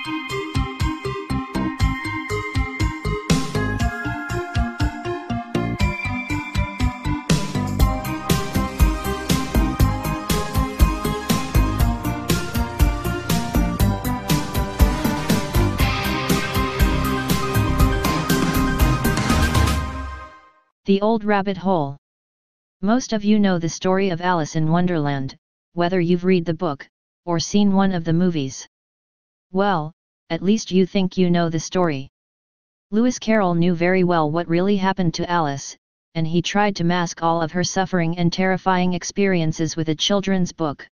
The Old Rabbit Hole. Most of you know the story of Alice in Wonderland, whether you've read the book, or seen one of the movies. Well, at least you think you know the story. Lewis Carroll knew very well what really happened to Alice, and he tried to mask all of her suffering and terrifying experiences with a children's book.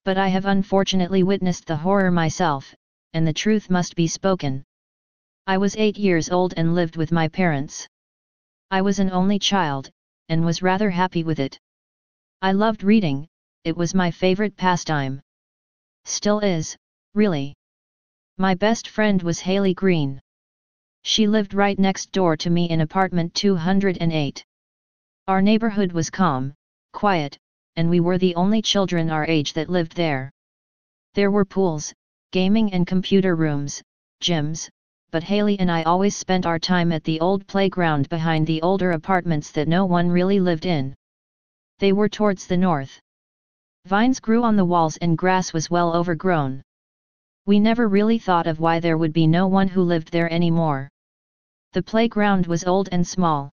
But I have unfortunately witnessed the horror myself, and the truth must be spoken. I was 8 years old and lived with my parents. I was an only child, and was rather happy with it. I loved reading, it was my favorite pastime. Still is, really. My best friend was Haley Green. She lived right next door to me in apartment 208. Our neighborhood was calm, quiet, and we were the only children our age that lived there. There were pools, gaming and computer rooms, gyms, but Haley and I always spent our time at the old playground behind the older apartments that no one really lived in. They were towards the north. Vines grew on the walls and grass was well overgrown. We never really thought of why there would be no one who lived there anymore. The playground was old and small.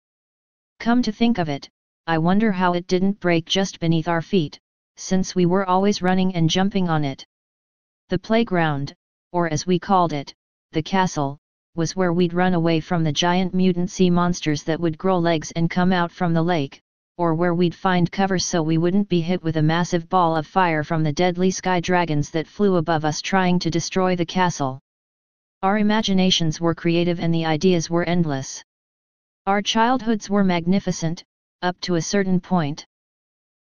Come to think of it, I wonder how it didn't break just beneath our feet, since we were always running and jumping on it. The playground, or as we called it, the castle, was where we'd run away from the giant mutant sea monsters that would grow legs and come out from the lake, or where we'd find cover so we wouldn't be hit with a massive ball of fire from the deadly sky dragons that flew above us trying to destroy the castle. Our imaginations were creative and the ideas were endless. Our childhoods were magnificent, up to a certain point.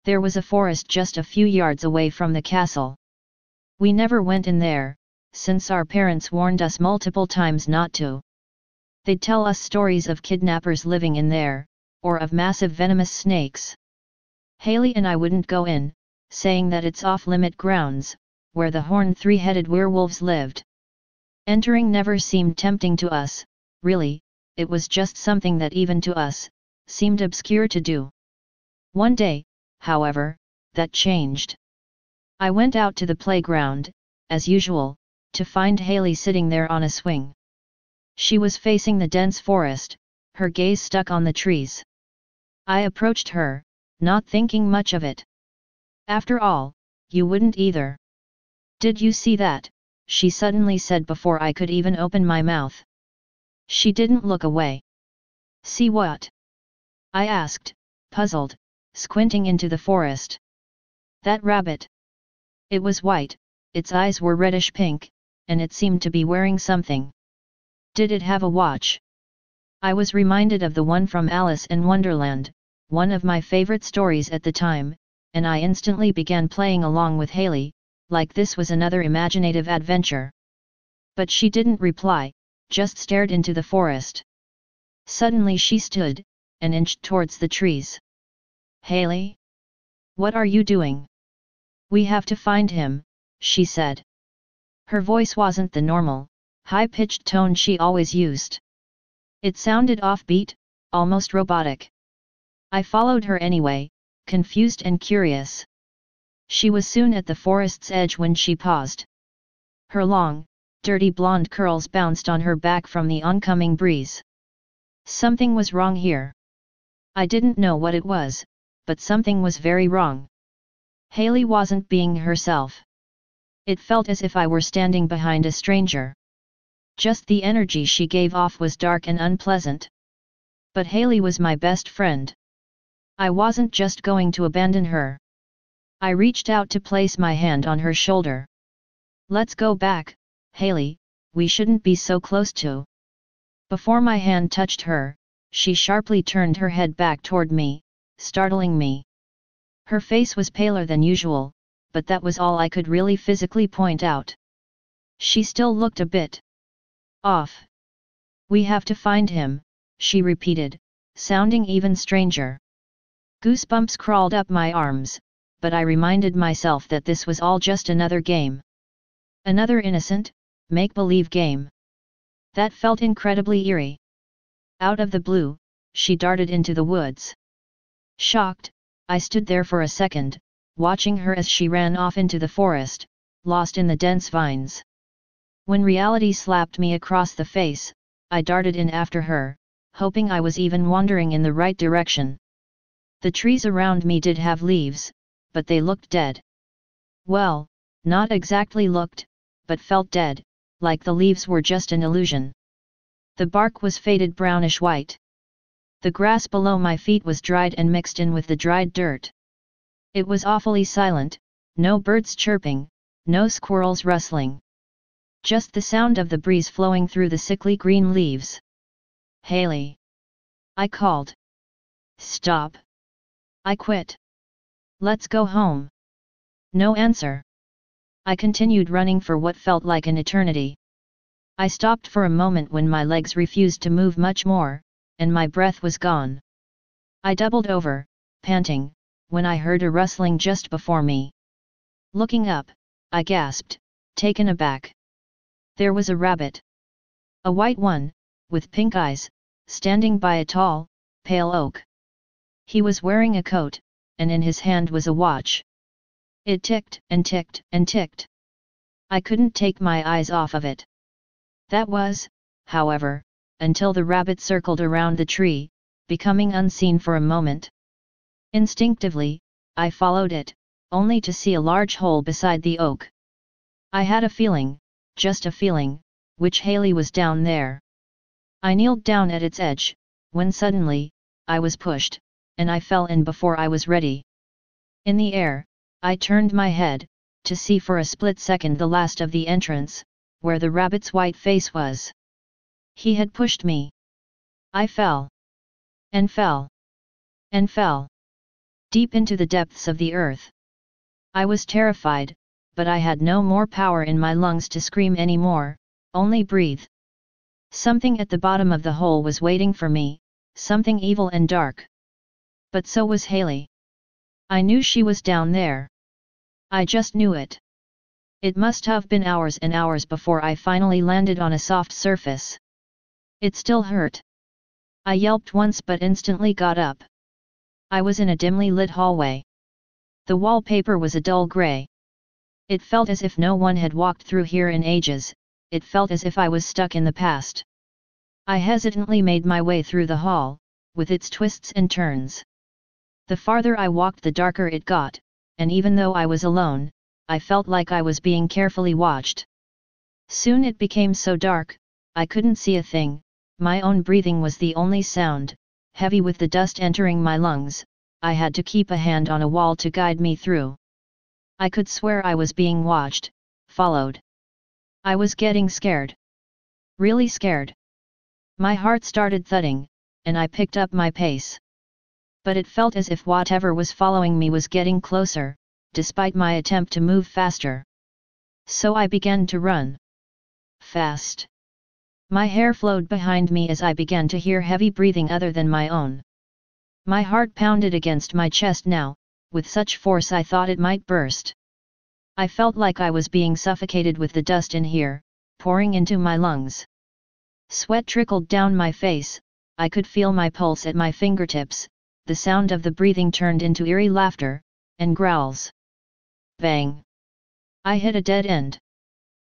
There was a forest just a few yards away from the castle. We never went in there, since our parents warned us multiple times not to. They'd tell us stories of kidnappers living in there, or of massive venomous snakes. Haley and I wouldn't go in, saying that it's off-limit grounds, where the horned three-headed werewolves lived. Entering never seemed tempting to us, really, it was just something that even to us, seemed obscure to do. One day, however, that changed. I went out to the playground, as usual, to find Haley sitting there on a swing. She was facing the dense forest, her gaze stuck on the trees. I approached her, not thinking much of it. After all, you wouldn't either. Did you see that? She suddenly said before I could even open my mouth. She didn't look away. See what? I asked, puzzled, squinting into the forest. That rabbit. It was white, its eyes were reddish pink, and it seemed to be wearing something. Did it have a watch? I was reminded of the one from Alice in Wonderland, one of my favorite stories at the time, and I instantly began playing along with Haley, like this was another imaginative adventure. But she didn't reply, just stared into the forest. Suddenly she stood, and inched towards the trees. Haley? What are you doing? We have to find him, she said. Her voice wasn't the normal, high-pitched tone she always used. It sounded offbeat, almost robotic. I followed her anyway, confused and curious. She was soon at the forest's edge when she paused. Her long, dirty blonde curls bounced on her back from the oncoming breeze. Something was wrong here. I didn't know what it was, but something was very wrong. Haley wasn't being herself. It felt as if I were standing behind a stranger. Just the energy she gave off was dark and unpleasant. But Haley was my best friend. I wasn't just going to abandon her. I reached out to place my hand on her shoulder. Let's go back, Haley, we shouldn't be so close to. Before my hand touched her, she sharply turned her head back toward me, startling me. Her face was paler than usual, but that was all I could really physically point out. She still looked a bit off. We have to find him, she repeated, sounding even stranger. Goosebumps crawled up my arms, but I reminded myself that this was all just another game. Another innocent, make-believe game. That felt incredibly eerie. Out of the blue, she darted into the woods. Shocked, I stood there for a second, watching her as she ran off into the forest, lost in the dense vines. When reality slapped me across the face, I darted in after her, hoping I was even wandering in the right direction. The trees around me did have leaves, but they looked dead. Well, not exactly looked, but felt dead, like the leaves were just an illusion. The bark was faded brownish white. The grass below my feet was dried and mixed in with the dried dirt. It was awfully silent, no birds chirping, no squirrels rustling. Just the sound of the breeze flowing through the sickly green leaves. "Haley!" I called. "Stop! I quit. Let's go home." No answer. I continued running for what felt like an eternity. I stopped for a moment when my legs refused to move much more, and my breath was gone. I doubled over, panting, when I heard a rustling just before me. Looking up, I gasped, taken aback. There was a rabbit. A white one, with pink eyes, standing by a tall, pale oak. He was wearing a coat, and in his hand was a watch. It ticked and ticked and ticked. I couldn't take my eyes off of it. That was, however, until the rabbit circled around the tree, becoming unseen for a moment. Instinctively, I followed it, only to see a large hole beside the oak. I had a feeling, just a feeling, which Haley was down there. I kneeled down at its edge, when suddenly, I was pushed, and I fell in before I was ready. In the air, I turned my head, to see for a split second the last of the entrance, where the rabbit's white face was. He had pushed me. I fell. And fell. And fell. Deep into the depths of the earth. I was terrified, but I had no more power in my lungs to scream anymore, only breathe. Something at the bottom of the hole was waiting for me, something evil and dark. But so was Haley. I knew she was down there. I just knew it. It must have been hours and hours before I finally landed on a soft surface. It still hurt. I yelped once but instantly got up. I was in a dimly lit hallway. The wallpaper was a dull gray. It felt as if no one had walked through here in ages, it felt as if I was stuck in the past. I hesitantly made my way through the hall, with its twists and turns. The farther I walked the darker it got, and even though I was alone, I felt like I was being carefully watched. Soon it became so dark, I couldn't see a thing, my own breathing was the only sound, heavy with the dust entering my lungs. I had to keep a hand on a wall to guide me through. I could swear I was being watched, followed. I was getting scared. Really scared. My heart started thudding, and I picked up my pace. But it felt as if whatever was following me was getting closer, despite my attempt to move faster. So I began to run. Fast. My hair flowed behind me as I began to hear heavy breathing other than my own. My heart pounded against my chest now, with such force I thought it might burst. I felt like I was being suffocated with the dust in here, pouring into my lungs. Sweat trickled down my face, I could feel my pulse at my fingertips, the sound of the breathing turned into eerie laughter, and growls. Bang! I hit a dead end.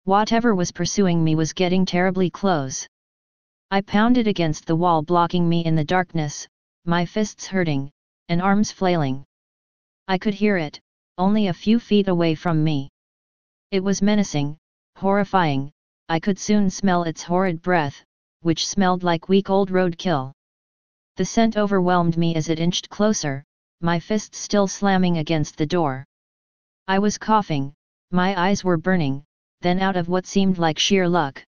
Whatever was pursuing me was getting terribly close. I pounded against the wall blocking me in the darkness, my fists hurting, and arms flailing. I could hear it, only a few feet away from me. It was menacing, horrifying, I could soon smell its horrid breath, which smelled like week old roadkill. The scent overwhelmed me as it inched closer, my fists still slamming against the door. I was coughing, my eyes were burning, then out of what seemed like sheer luck,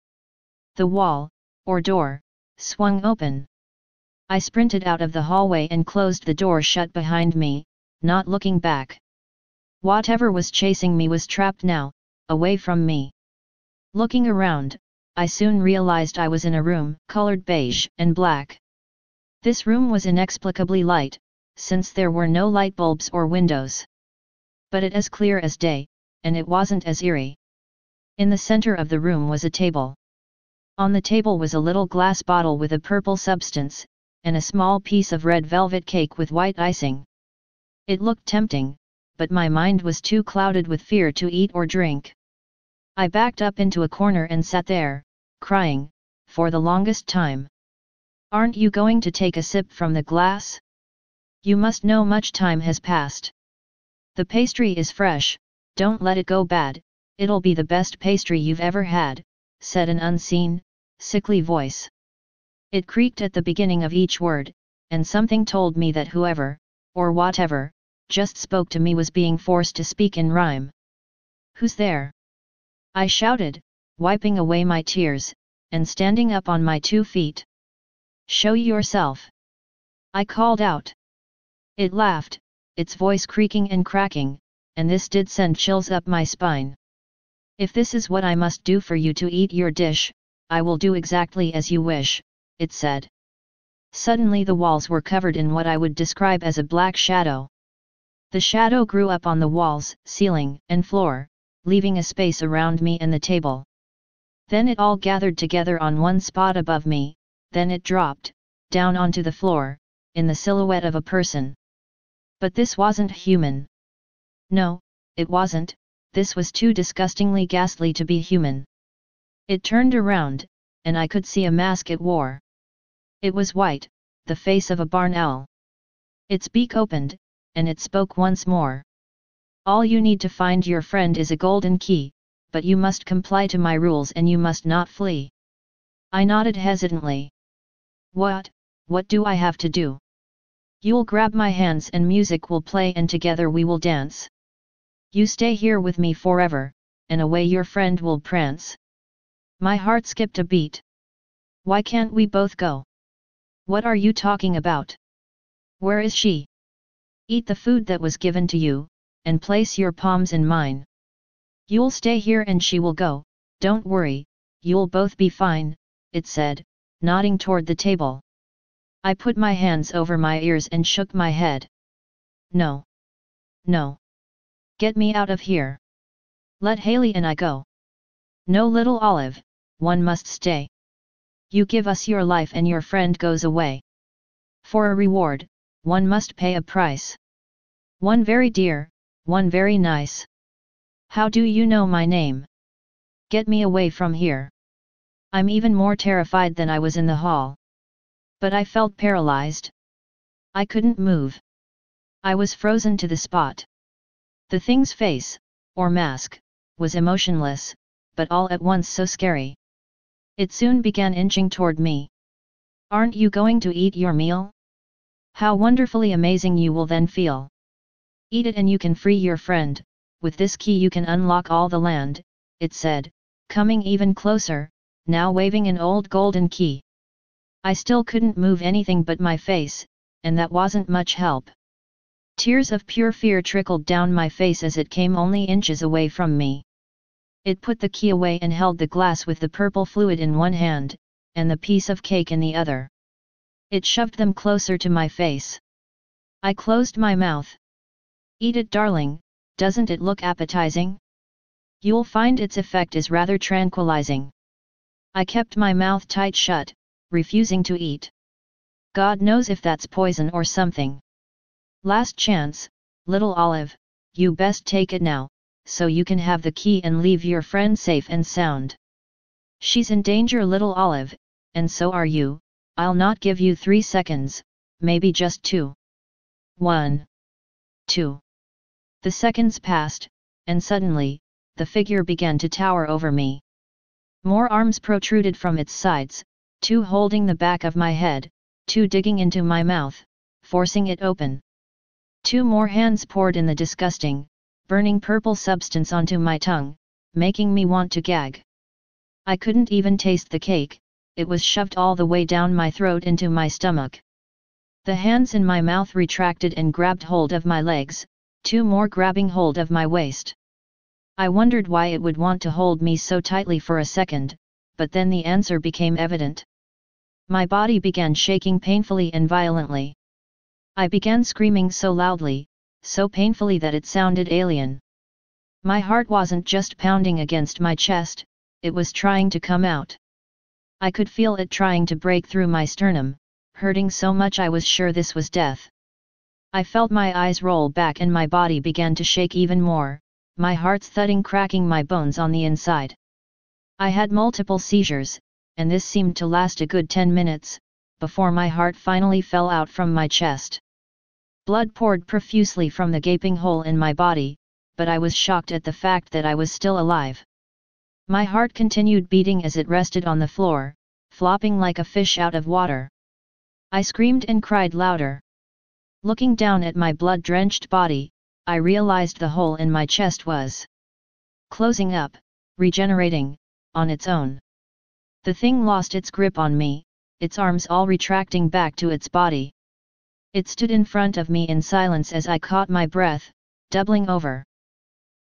the wall, or door, swung open. I sprinted out of the hallway and closed the door shut behind me, not looking back. Whatever was chasing me was trapped now, away from me. Looking around, I soon realized I was in a room colored beige and black. This room was inexplicably light, since there were no light bulbs or windows. But it as clear as day, and it wasn't as eerie. In the center of the room was a table. On the table was a little glass bottle with a purple substance, and a small piece of red velvet cake with white icing. It looked tempting, but my mind was too clouded with fear to eat or drink. I backed up into a corner and sat there, crying, for the longest time. Aren't you going to take a sip from the glass? You must know much time has passed. The pastry is fresh, don't let it go bad, it'll be the best pastry you've ever had, said an unseen, sickly voice. It creaked at the beginning of each word, and something told me that whoever, or whatever, just spoke to me was being forced to speak in rhyme. Who's there? I shouted, wiping away my tears, and standing up on my 2 feet. Show yourself. I called out. It laughed, its voice creaking and cracking, and this did send chills up my spine. If this is what I must do for you to eat your dish, I will do exactly as you wish, it said. Suddenly the walls were covered in what I would describe as a black shadow. The shadow grew up on the walls, ceiling, and floor, leaving a space around me and the table. Then it all gathered together on one spot above me, then it dropped, down onto the floor, in the silhouette of a person. But this wasn't human. No, it wasn't, this was too disgustingly ghastly to be human. It turned around, and I could see a mask it wore. It was white, the face of a barn owl. Its beak opened, and it spoke once more. All you need to find your friend is a golden key, but you must comply to my rules and you must not flee. I nodded hesitantly. What do I have to do? You'll grab my hands and music will play and together we will dance. You stay here with me forever, and away your friend will prance. My heart skipped a beat. Why can't we both go? What are you talking about? Where is she? Eat the food that was given to you, and place your palms in mine. You'll stay here and she will go, don't worry, you'll both be fine, it said, nodding toward the table. I put my hands over my ears and shook my head. No. No. Get me out of here. Let Haley and I go. No, little Olive, one must stay. You give us your life and your friend goes away. For a reward, one must pay a price. One very dear, one very nice. How do you know my name? Get me away from here. I'm even more terrified than I was in the hall. But I felt paralyzed. I couldn't move. I was frozen to the spot. The thing's face, or mask, was emotionless, but all at once so scary. It soon began inching toward me. Aren't you going to eat your meal? How wonderfully amazing you will then feel. Eat it and you can free your friend, with this key you can unlock all the land, it said, coming even closer, now waving an old golden key. I still couldn't move anything but my face, and that wasn't much help. Tears of pure fear trickled down my face as it came only inches away from me. It put the key away and held the glass with the purple fluid in one hand, and the piece of cake in the other. It shoved them closer to my face. I closed my mouth. Eat it, darling, doesn't it look appetizing? You'll find its effect is rather tranquilizing. I kept my mouth tight shut, refusing to eat. God knows if that's poison or something. Last chance, little Olive, you best take it now, so you can have the key and leave your friend safe and sound. She's in danger, little Olive, and so are you. I'll not give you 3 seconds, maybe just 2. 1. 2. The seconds passed, and suddenly, the figure began to tower over me. More arms protruded from its sides, 2 holding the back of my head, 2 digging into my mouth, forcing it open. 2 more hands poured in the disgusting, burning purple substance onto my tongue, making me want to gag. I couldn't even taste the cake, it was shoved all the way down my throat into my stomach. The hands in my mouth retracted and grabbed hold of my legs, 2 more grabbing hold of my waist. I wondered why it would want to hold me so tightly for a second, but then the answer became evident. My body began shaking painfully and violently. I began screaming so loudly, so painfully that it sounded alien. My heart wasn't just pounding against my chest, it was trying to come out. I could feel it trying to break through my sternum, hurting so much I was sure this was death. I felt my eyes roll back and my body began to shake even more, my heart's thudding, cracking my bones on the inside. I had multiple seizures, and this seemed to last a good 10 minutes, before my heart finally fell out from my chest. Blood poured profusely from the gaping hole in my body, but I was shocked at the fact that I was still alive. My heart continued beating as it rested on the floor, flopping like a fish out of water. I screamed and cried louder. Looking down at my blood-drenched body, I realized the hole in my chest was closing up, regenerating, on its own. The thing lost its grip on me, its arms all retracting back to its body. It stood in front of me in silence as I caught my breath, doubling over.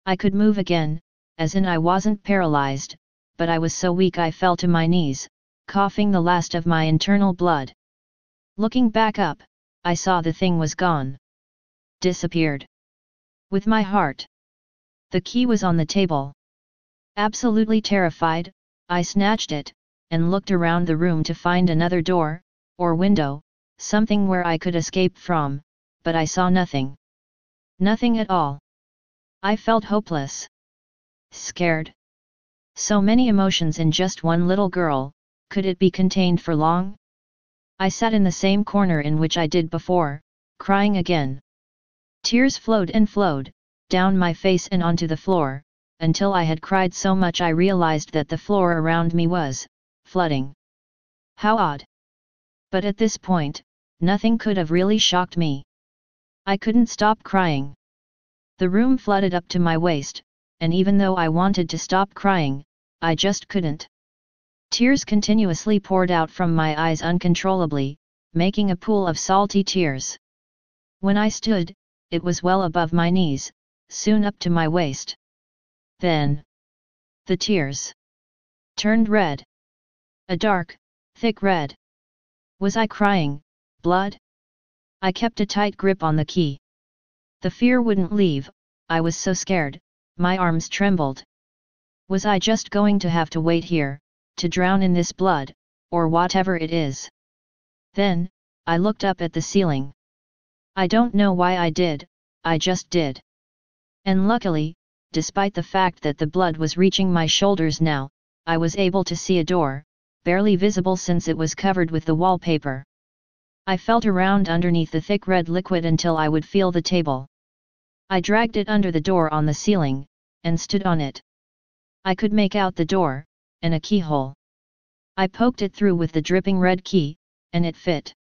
I could move again, as in I wasn't paralyzed, but I was so weak I fell to my knees, coughing the last of my internal blood. Looking back up, I saw the thing was gone. Disappeared. With my heart. The key was on the table. Absolutely terrified, I snatched it, and looked around the room to find another door, or window, something where I could escape from, but I saw nothing. Nothing at all. I felt hopeless. Scared. So many emotions in just one little girl, could it be contained for long? I sat in the same corner in which I did before, crying again. Tears flowed and flowed, down my face and onto the floor, until I had cried so much I realized that the floor around me was flooding. How odd. But at this point, nothing could have really shocked me. I couldn't stop crying. The room flooded up to my waist, and even though I wanted to stop crying, I just couldn't. Tears continuously poured out from my eyes uncontrollably, making a pool of salty tears. When I stood, it was well above my knees, soon up to my waist. Then, the tears turned red. A dark, thick red. Was I crying blood? I kept a tight grip on the key. The fear wouldn't leave, I was so scared, my arms trembled. Was I just going to have to wait here, to drown in this blood, or whatever it is? Then, I looked up at the ceiling. I don't know why I did, I just did. And luckily, despite the fact that the blood was reaching my shoulders now, I was able to see a door, barely visible since it was covered with the wallpaper. I felt around underneath the thick red liquid until I would feel the table. I dragged it under the door on the ceiling, and stood on it. I could make out the door, and a keyhole. I poked it through with the dripping red key, and it fit.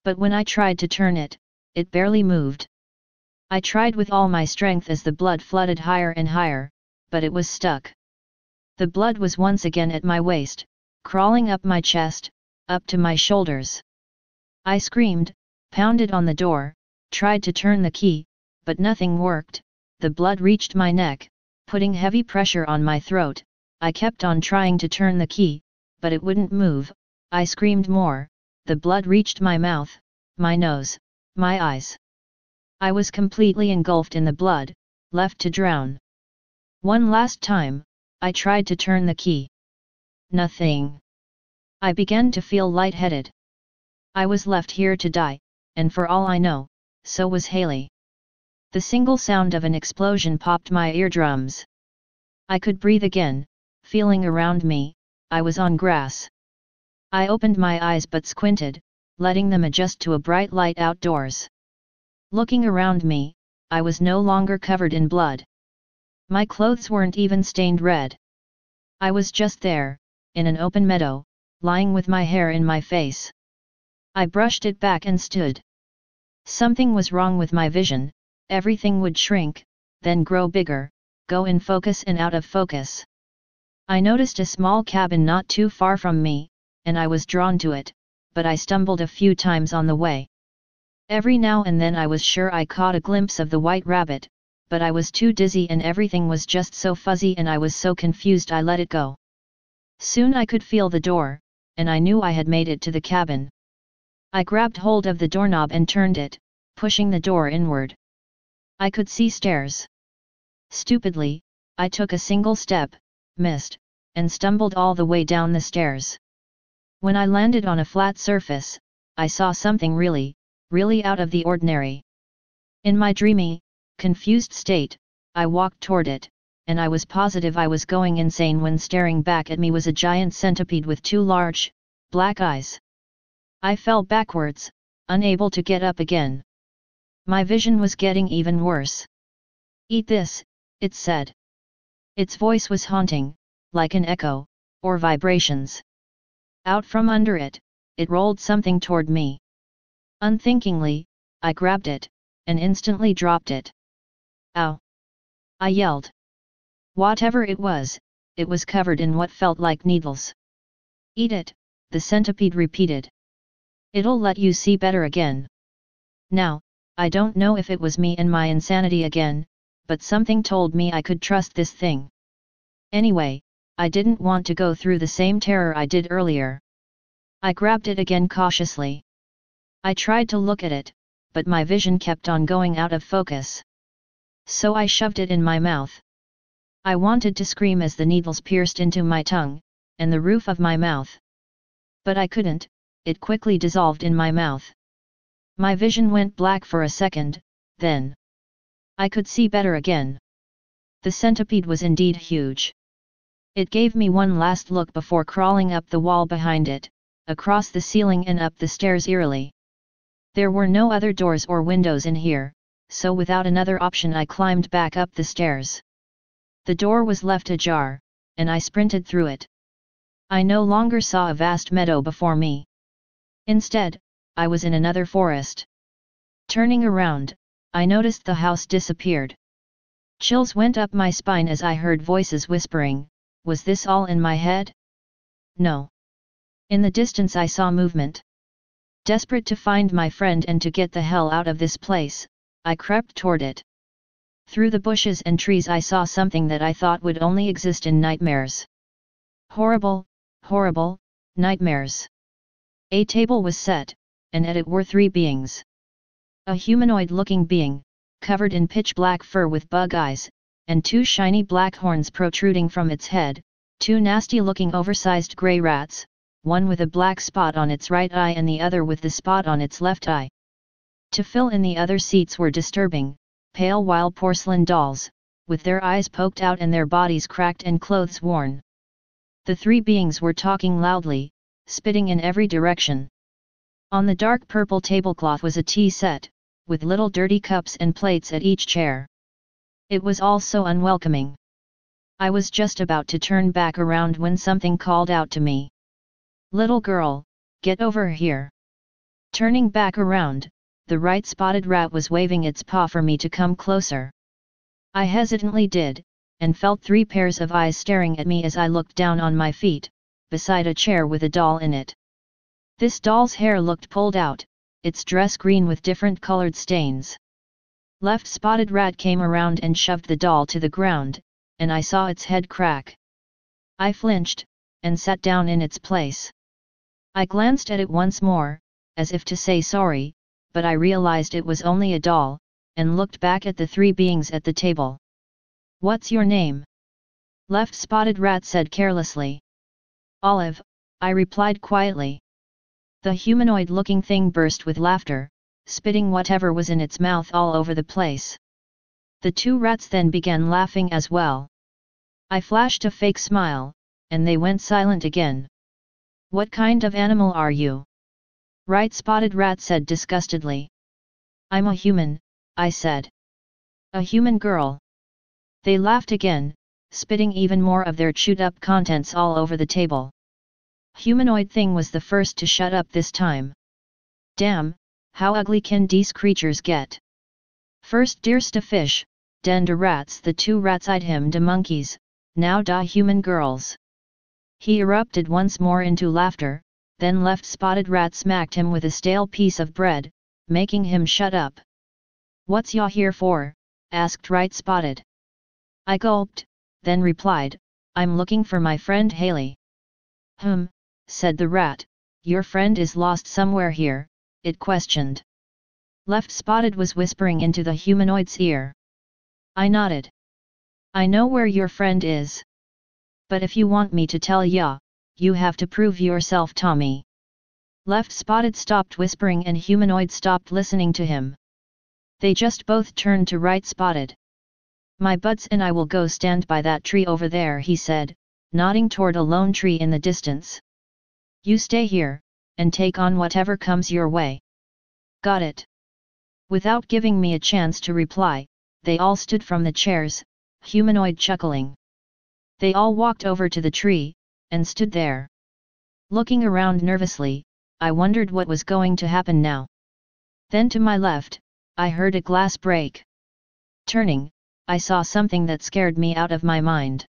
But when I tried to turn it, it barely moved. I tried with all my strength as the blood flooded higher and higher, but it was stuck. The blood was once again at my waist, crawling up my chest, up to my shoulders. I screamed, pounded on the door, tried to turn the key, but nothing worked. The blood reached my neck, putting heavy pressure on my throat. I kept on trying to turn the key, but it wouldn't move. I screamed more, the blood reached my mouth, my nose, my eyes. I was completely engulfed in the blood, left to drown. One last time, I tried to turn the key. Nothing. I began to feel lightheaded. I was left here to die, and for all I know, so was Haley. The single sound of an explosion popped my eardrums. I could breathe again, feeling around me, I was on grass. I opened my eyes but squinted, letting them adjust to a bright light outdoors. Looking around me, I was no longer covered in blood. My clothes weren't even stained red. I was just there, in an open meadow, lying with my hair in my face. I brushed it back and stood. Something was wrong with my vision. Everything would shrink, then grow bigger, go in focus and out of focus. I noticed a small cabin not too far from me, and I was drawn to it, but I stumbled a few times on the way. Every now and then I was sure I caught a glimpse of the white rabbit, but I was too dizzy and everything was just so fuzzy and I was so confused I let it go. Soon I could feel the door, and I knew I had made it to the cabin. I grabbed hold of the doorknob and turned it, pushing the door inward. I could see stairs. Stupidly, I took a single step, missed, and stumbled all the way down the stairs. When I landed on a flat surface, I saw something really, really out of the ordinary. In my dreamy, confused state, I walked toward it, and I was positive I was going insane when staring back at me was a giant centipede with two large, black eyes. I fell backwards, unable to get up again. My vision was getting even worse. "Eat this," it said. Its voice was haunting, like an echo, or vibrations. Out from under it, it rolled something toward me. Unthinkingly, I grabbed it, and instantly dropped it. "Ow!" I yelled. Whatever it was covered in what felt like needles. "Eat it," the centipede repeated. "It'll let you see better again." Now, I don't know if it was me and my insanity again, but something told me I could trust this thing. Anyway, I didn't want to go through the same terror I did earlier. I grabbed it again cautiously. I tried to look at it, but my vision kept on going out of focus. So I shoved it in my mouth. I wanted to scream as the needles pierced into my tongue, and the roof of my mouth. But I couldn't, it quickly dissolved in my mouth. My vision went black for a second, then I could see better again. The centipede was indeed huge. It gave me one last look before crawling up the wall behind it, across the ceiling and up the stairs eerily. There were no other doors or windows in here, so without another option I climbed back up the stairs. The door was left ajar, and I sprinted through it. I no longer saw a vast meadow before me. Instead, I was in another forest. Turning around, I noticed the house disappeared. Chills went up my spine as I heard voices whispering, "Was this all in my head?" No. In the distance I saw movement. Desperate to find my friend and to get the hell out of this place, I crept toward it. Through the bushes and trees I saw something that I thought would only exist in nightmares. Horrible, horrible, nightmares. A table was set, and at it were three beings. A humanoid-looking being, covered in pitch-black fur with bug eyes, and two shiny black horns protruding from its head, two nasty-looking oversized grey rats, one with a black spot on its right eye and the other with the spot on its left eye. To fill in the other seats were disturbing, pale white porcelain dolls, with their eyes poked out and their bodies cracked and clothes worn. The three beings were talking loudly, spitting in every direction. On the dark purple tablecloth was a tea set, with little dirty cups and plates at each chair. It was all so unwelcoming. I was just about to turn back around when something called out to me. "Little girl, get over here." Turning back around, the right spotted rat was waving its paw for me to come closer. I hesitantly did, and felt three pairs of eyes staring at me as I looked down on my feet, beside a chair with a doll in it. This doll's hair looked pulled out, its dress green with different colored stains. Left spotted rat came around and shoved the doll to the ground, and I saw its head crack. I flinched, and sat down in its place. I glanced at it once more, as if to say sorry, but I realized it was only a doll, and looked back at the three beings at the table. "What's your name?" Left spotted rat said carelessly. "Olive," I replied quietly. The humanoid-looking thing burst with laughter, spitting whatever was in its mouth all over the place. The two rats then began laughing as well. I flashed a fake smile, and they went silent again. "What kind of animal are you?" Right spotted rat said disgustedly. "I'm a human," I said. "A human girl." They laughed again, spitting even more of their chewed-up contents all over the table. Humanoid thing was the first to shut up this time. "Damn, how ugly can these creatures get? First dear's da fish, then da rats." The two rats eyed him da monkeys, now da human girls. He erupted once more into laughter, then left spotted rat smacked him with a stale piece of bread, making him shut up. "What's ya here for?" asked right spotted. I gulped, then replied, "I'm looking for my friend Haley." Said the rat, "Your friend is lost somewhere here," it questioned. Left spotted was whispering into the humanoid's ear. I nodded. I know where your friend is. But if you want me to tell ya, you have to prove yourself, Tommy. Left Spotted stopped whispering and Humanoid stopped listening to him. They just both turned to Right Spotted. My buds and I will go stand by that tree over there, he said, nodding toward a lone tree in the distance. You stay here, and take on whatever comes your way. Got it. Without giving me a chance to reply, they all stood from the chairs, Humanoid chuckling. They all walked over to the tree, and stood there. Looking around nervously, I wondered what was going to happen now. Then to my left, I heard a glass break. Turning, I saw something that scared me out of my mind.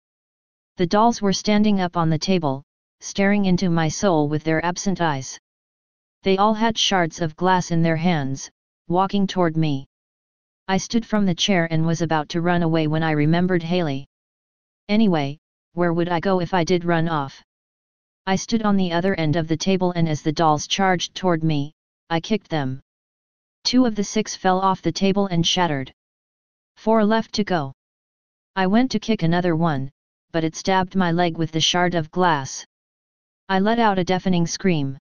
The dolls were standing up on the table, staring into my soul with their absent eyes. They all had shards of glass in their hands, walking toward me. I stood from the chair and was about to run away when I remembered Haley. Anyway, where would I go if I did run off? I stood on the other end of the table and as the dolls charged toward me, I kicked them. 2 of the 6 fell off the table and shattered. 4 left to go. I went to kick another one, but it stabbed my leg with the shard of glass. I let out a deafening scream.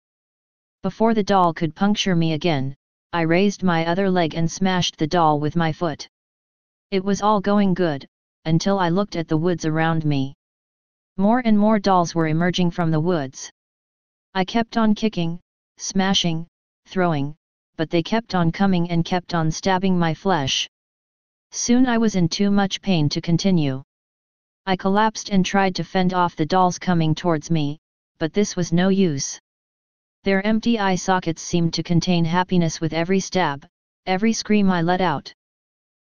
Before the doll could puncture me again, I raised my other leg and smashed the doll with my foot. It was all going good, until I looked at the woods around me. More and more dolls were emerging from the woods. I kept on kicking, smashing, throwing, but they kept on coming and kept on stabbing my flesh. Soon I was in too much pain to continue. I collapsed and tried to fend off the dolls coming towards me, but this was no use. Their empty eye sockets seemed to contain happiness with every stab, every scream I let out.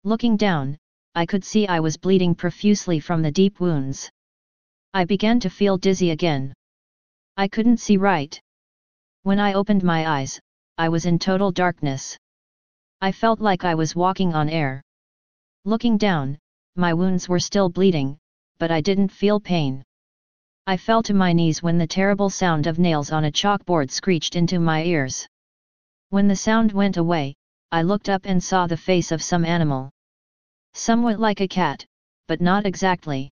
Looking down, I could see I was bleeding profusely from the deep wounds. I began to feel dizzy again. I couldn't see right. When I opened my eyes, I was in total darkness. I felt like I was walking on air. Looking down, my wounds were still bleeding, but I didn't feel pain. I fell to my knees when the terrible sound of nails on a chalkboard screeched into my ears. When the sound went away, I looked up and saw the face of some animal. Somewhat like a cat, but not exactly.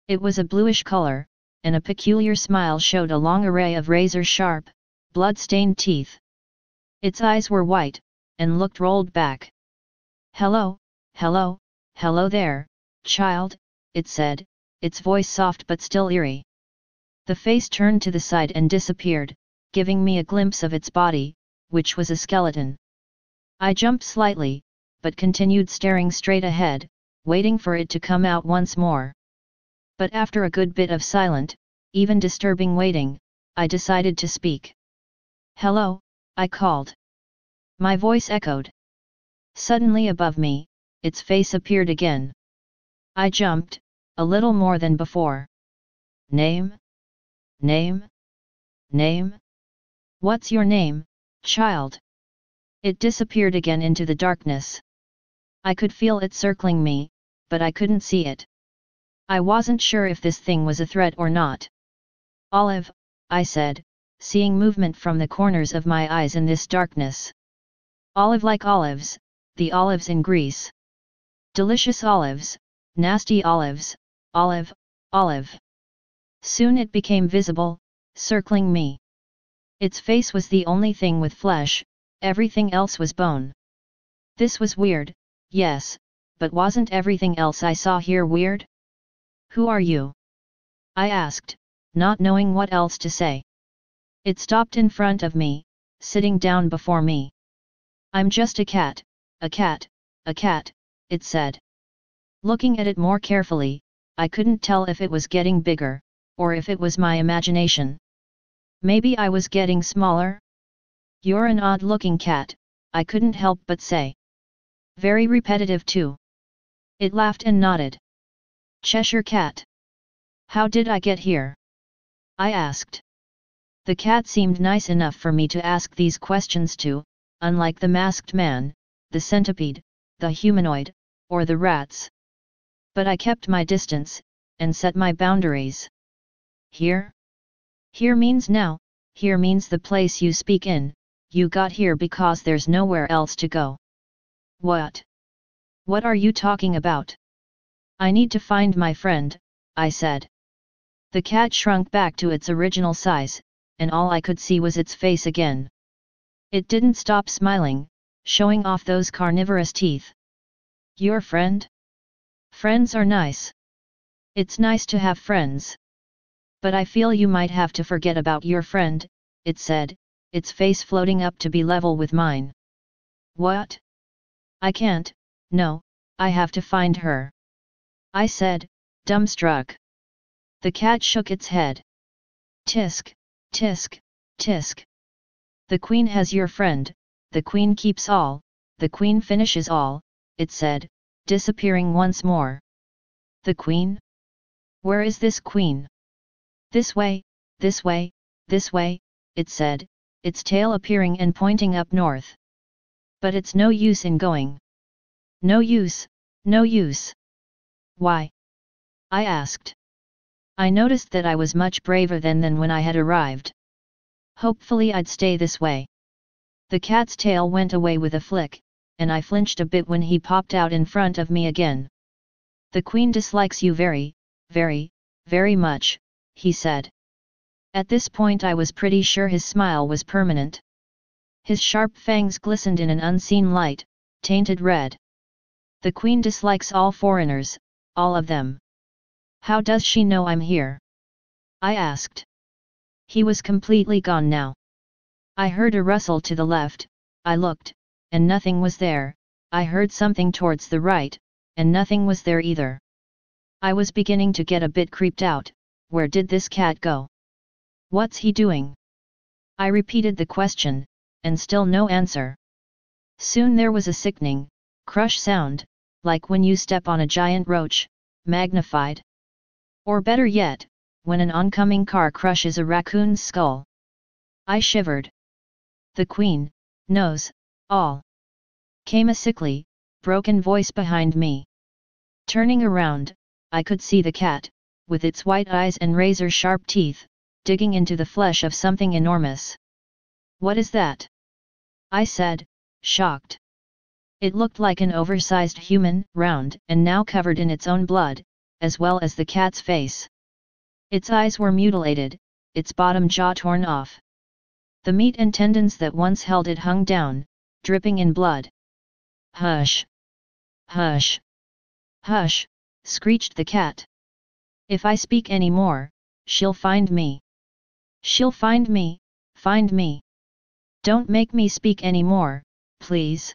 It was a bluish color, and a peculiar smile showed a long array of razor-sharp, blood-stained teeth. Its eyes were white, and looked rolled back. "Hello, hello, hello there, child," it said, its voice soft but still eerie. The face turned to the side and disappeared, giving me a glimpse of its body, which was a skeleton. I jumped slightly, but continued staring straight ahead, waiting for it to come out once more. But after a good bit of silent, even disturbing waiting, I decided to speak. "Hello," I called. My voice echoed. Suddenly above me, its face appeared again. I jumped, a little more than before. "Name? Name? Name? What's your name, child?" It disappeared again into the darkness. I could feel it circling me, but I couldn't see it. I wasn't sure if this thing was a threat or not. "Olive," I said, seeing movement from the corners of my eyes in this darkness. Olive like olives, the olives in Greece. Delicious olives, nasty olives, olive, olive. Soon it became visible, circling me. Its face was the only thing with flesh, everything else was bone. This was weird, yes, but wasn't everything else I saw here weird? "Who are you?" I asked, not knowing what else to say. It stopped in front of me, sitting down before me. "I'm just a cat, a cat, a cat," it said. Looking at it more carefully, I couldn't tell if it was getting bigger, or if it was my imagination. Maybe I was getting smaller? "You're an odd-looking cat," I couldn't help but say. "Very repetitive too." It laughed and nodded. "Cheshire Cat. How did I get here?" I asked. The cat seemed nice enough for me to ask these questions to, unlike the masked man, the centipede, the humanoid, or the rats. But I kept my distance, and set my boundaries. "Here? Here means now, here means the place you speak in, you got here because there's nowhere else to go." "What? What are you talking about?" I need to find my friend, I said. The cat shrunk back to its original size, and all I could see was its face again. It didn't stop smiling, showing off those carnivorous teeth. Your friend? Friends are nice. It's nice to have friends. But I feel you might have to forget about your friend, it said, its face floating up to be level with mine. What? I can't, no, I have to find her. I said, dumbstruck. The cat shook its head. Tisk, tisk, tisk. The queen has your friend, the queen keeps all, the queen finishes all, it said, disappearing once more. The queen? Where is this queen? This way, this way, this way, it said, its tail appearing and pointing up north. But it's no use in going. No use, no use. Why? I asked. I noticed that I was much braver than when I had arrived. Hopefully I'd stay this way. The cat's tail went away with a flick, and I flinched a bit when he popped out in front of me again. The queen dislikes you very, very, very much, he said. At this point I was pretty sure his smile was permanent. His sharp fangs glistened in an unseen light, tainted red. The queen dislikes all foreigners, all of them. How does she know I'm here? I asked. He was completely gone now. I heard a rustle to the left, I looked, and nothing was there. I heard something towards the right, and nothing was there either. I was beginning to get a bit creeped out. Where did this cat go? What's he doing? I repeated the question, and still no answer. Soon there was a sickening, crush sound, like when you step on a giant roach, magnified. Or better yet, when an oncoming car crushes a raccoon's skull. I shivered. The queen knows all. Came a sickly, broken voice behind me. Turning around, I could see the cat, with its white eyes and razor-sharp teeth, digging into the flesh of something enormous. What is that? I said, shocked. It looked like an oversized human, round and now covered in its own blood, as well as the cat's face. Its eyes were mutilated, its bottom jaw torn off. The meat and tendons that once held it hung down, dripping in blood. Hush! Hush! Hush! Screeched the cat. If I speak any more, she'll find me. She'll find me, find me. Don't make me speak any more, please.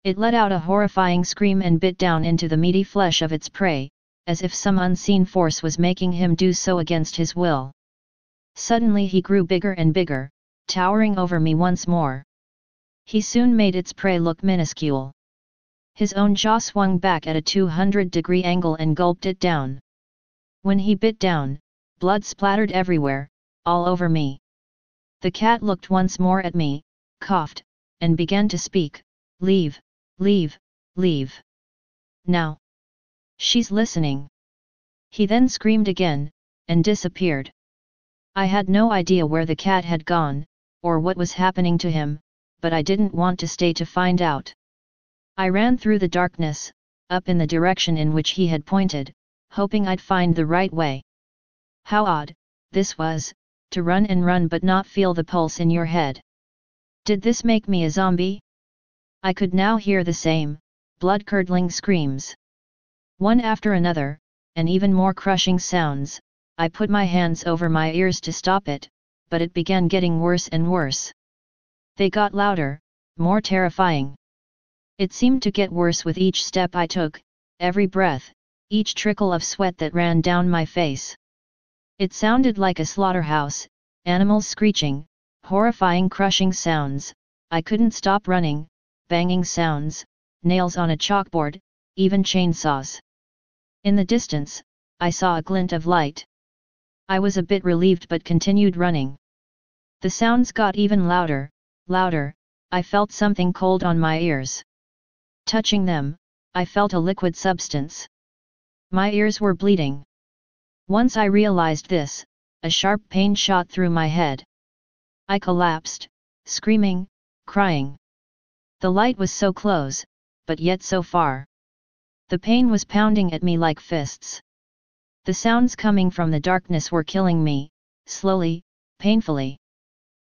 It let out a horrifying scream and bit down into the meaty flesh of its prey, as if some unseen force was making him do so against his will. Suddenly he grew bigger and bigger, towering over me once more. He soon made its prey look minuscule. His own jaw swung back at a 200-degree angle and gulped it down. When he bit down, blood splattered everywhere, all over me. The cat looked once more at me, coughed, and began to speak. Leave, leave, leave. Now. She's listening. He then screamed again, and disappeared. I had no idea where the cat had gone, or what was happening to him, but I didn't want to stay to find out. I ran through the darkness, up in the direction in which he had pointed, hoping I'd find the right way. How odd, this was, to run and run but not feel the pulse in your head. Did this make me a zombie? I could now hear the same, blood-curdling screams. One after another, and even more crushing sounds. I put my hands over my ears to stop it, but it began getting worse and worse. They got louder, more terrifying. It seemed to get worse with each step I took, every breath, each trickle of sweat that ran down my face. It sounded like a slaughterhouse, animals screeching, horrifying crushing sounds. I couldn't stop running, banging sounds, nails on a chalkboard, even chainsaws. In the distance, I saw a glint of light. I was a bit relieved but continued running. The sounds got even louder, louder. I felt something cold on my ears. Touching them, I felt a liquid substance. My ears were bleeding. Once I realized this, a sharp pain shot through my head. I collapsed, screaming, crying. The light was so close, but yet so far. The pain was pounding at me like fists. The sounds coming from the darkness were killing me, slowly, painfully.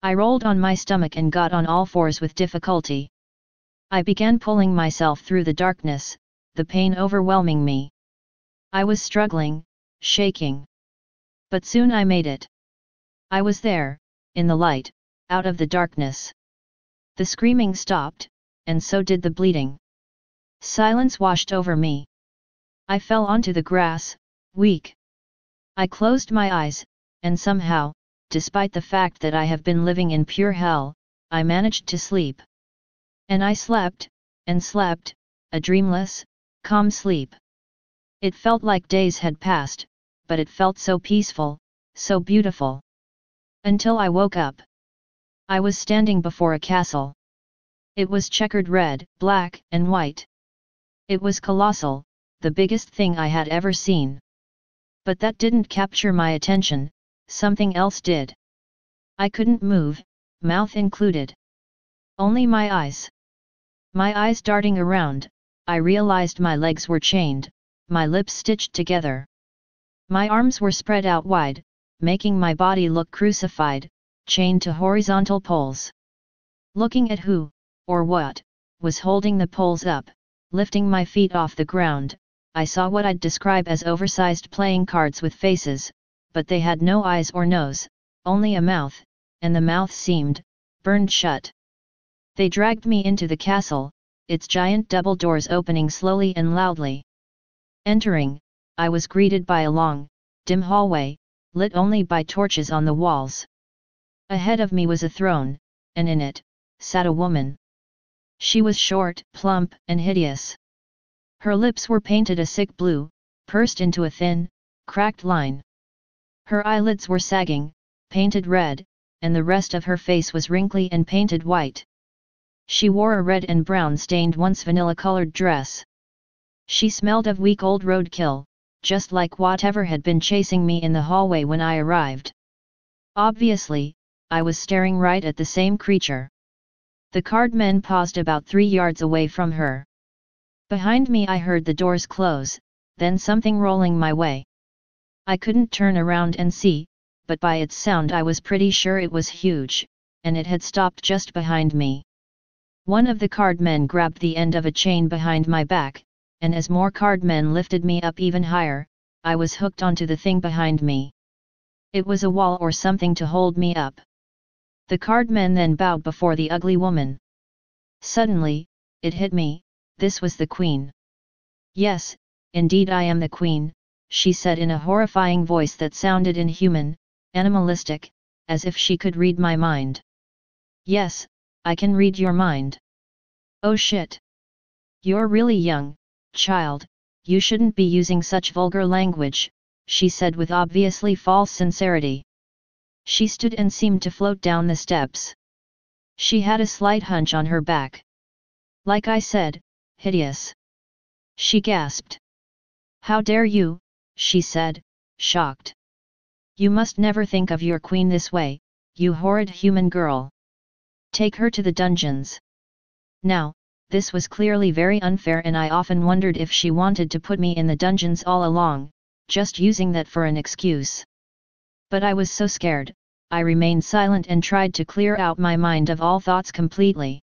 I rolled on my stomach and got on all fours with difficulty. I began pulling myself through the darkness, the pain overwhelming me. I was struggling, shaking. But soon I made it. I was there, in the light, out of the darkness. The screaming stopped, and so did the bleeding. Silence washed over me. I fell onto the grass, weak. I closed my eyes, and somehow, despite the fact that I have been living in pure hell, I managed to sleep. And I slept, a dreamless, calm sleep. It felt like days had passed, but it felt so peaceful, so beautiful. Until I woke up. I was standing before a castle. It was checkered red, black, and white. It was colossal, the biggest thing I had ever seen. But that didn't capture my attention, something else did. I couldn't move, mouth included. Only my eyes. My eyes darting around, I realized my legs were chained, my lips stitched together. My arms were spread out wide, making my body look crucified, chained to horizontal poles. Looking at who, or what, was holding the poles up, lifting my feet off the ground, I saw what I'd describe as oversized playing cards with faces, but they had no eyes or nose, only a mouth, and the mouth seemed burned shut. They dragged me into the castle, its giant double doors opening slowly and loudly. Entering, I was greeted by a long, dim hallway, lit only by torches on the walls. Ahead of me was a throne, and in it sat a woman. She was short, plump, and hideous. Her lips were painted a sick blue, pursed into a thin, cracked line. Her eyelids were sagging, painted red, and the rest of her face was wrinkly and painted white. She wore a red and brown stained once vanilla-colored dress. She smelled of week old roadkill, just like whatever had been chasing me in the hallway when I arrived. Obviously, I was staring right at the same creature. The cardmen paused about 3 yards away from her. Behind me I heard the doors close, then something rolling my way. I couldn't turn around and see, but by its sound I was pretty sure it was huge, and it had stopped just behind me. One of the cardmen grabbed the end of a chain behind my back, and as more cardmen lifted me up even higher, I was hooked onto the thing behind me. It was a wall or something to hold me up. The cardmen then bowed before the ugly woman. Suddenly, it hit me, this was the queen. Yes, indeed I am the queen, she said in a horrifying voice that sounded inhuman, animalistic, as if she could read my mind. Yes, I can read your mind. Oh shit. You're really young, child, you shouldn't be using such vulgar language, she said with obviously false sincerity. She stood and seemed to float down the steps. She had a slight hunch on her back. Like I said, hideous. She gasped. How dare you, she said, shocked. You must never think of your queen this way, you horrid human girl. Take her to the dungeons. Now, this was clearly very unfair and I often wondered if she wanted to put me in the dungeons all along, just using that for an excuse. But I was so scared, I remained silent and tried to clear out my mind of all thoughts completely.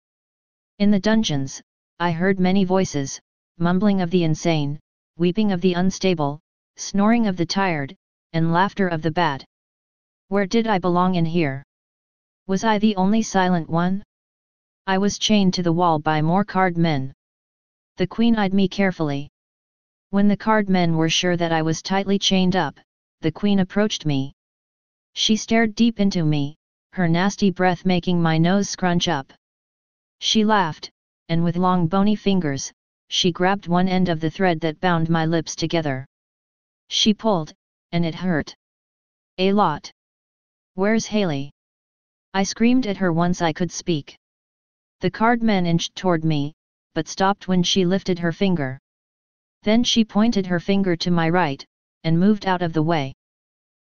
In the dungeons, I heard many voices, mumbling of the insane, weeping of the unstable, snoring of the tired, and laughter of the bad. Where did I belong in here? Was I the only silent one? I was chained to the wall by more cardmen. The queen eyed me carefully. When the cardmen were sure that I was tightly chained up, the queen approached me. She stared deep into me, her nasty breath making my nose scrunch up. She laughed, and with long bony fingers, she grabbed one end of the thread that bound my lips together. She pulled, and it hurt. A lot. Where's Haley? I screamed at her once I could speak. The cardman inched toward me, but stopped when she lifted her finger. Then she pointed her finger to my right, and moved out of the way.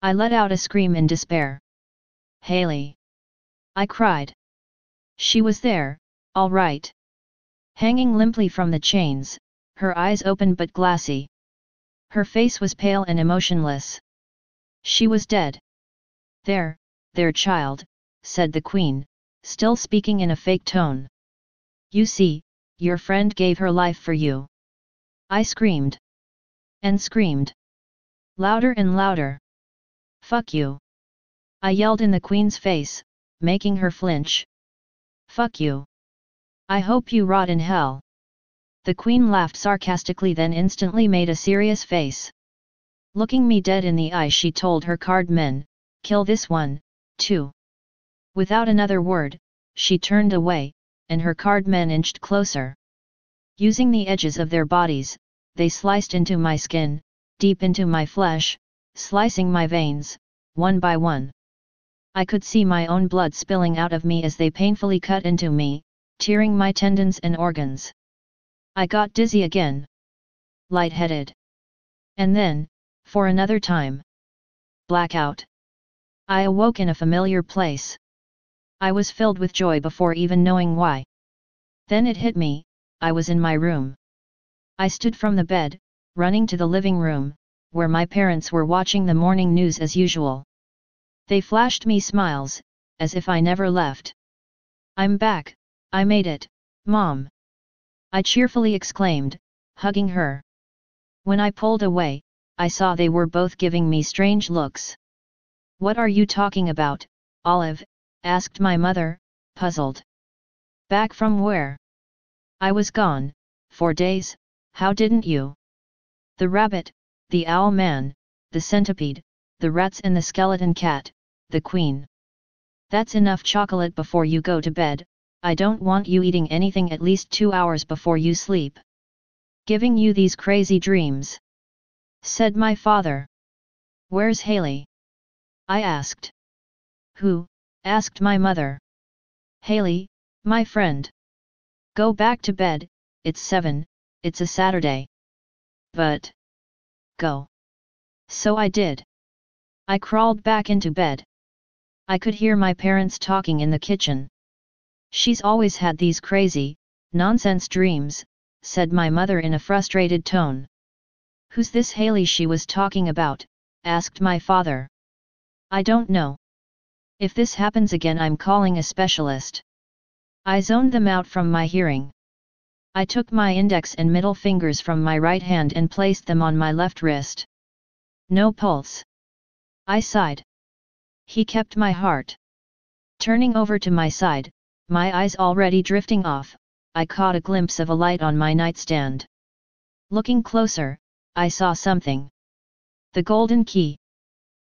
I let out a scream in despair. Haley! I cried. She was there, all right. Hanging limply from the chains, her eyes open but glassy. Her face was pale and emotionless. She was dead. There, child, said the queen, still speaking in a fake tone. You see, your friend gave her life for you. I screamed. And screamed. Louder and louder. Fuck you. I yelled in the queen's face, making her flinch. Fuck you. I hope you rot in hell. The queen laughed sarcastically, then instantly made a serious face. Looking me dead in the eye, she told her card men, kill this one, too. Without another word, she turned away, and her card men inched closer. Using the edges of their bodies, they sliced into my skin, deep into my flesh, slicing my veins, one by one. I could see my own blood spilling out of me as they painfully cut into me, tearing my tendons and organs. I got dizzy again. Lightheaded. And then, for another time, blackout. I awoke in a familiar place. I was filled with joy before even knowing why. Then it hit me, I was in my room. I stood from the bed, running to the living room, where my parents were watching the morning news as usual. They flashed me smiles, as if I never left. I'm back, I made it, Mom! I cheerfully exclaimed, hugging her. When I pulled away, I saw they were both giving me strange looks. What are you talking about, Olive? Asked my mother, puzzled. Back from where? I was gone, 4 days, how didn't you? The rabbit, the owl man, the centipede, the rats and the skeleton cat, the queen. That's enough chocolate before you go to bed, I don't want you eating anything at least 2 hours before you sleep. Giving you these crazy dreams, said my father. Where's Haley? I asked. Who? Asked my mother. Haley, my friend. Go back to bed, it's 7, it's a Saturday. But. Go. So I did. I crawled back into bed. I could hear my parents talking in the kitchen. She's always had these crazy, nonsense dreams, said my mother in a frustrated tone. Who's this Haley she was talking about? Asked my father. I don't know. If this happens again, I'm calling a specialist. I zoned them out from my hearing. I took my index and middle fingers from my right hand and placed them on my left wrist. No pulse. I sighed. He kept my heart. Turning over to my side, my eyes already drifting off, I caught a glimpse of a light on my nightstand. Looking closer, I saw something. The golden key.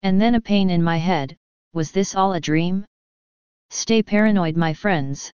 And then a pain in my head. Was this all a dream? Stay paranoid, my friends.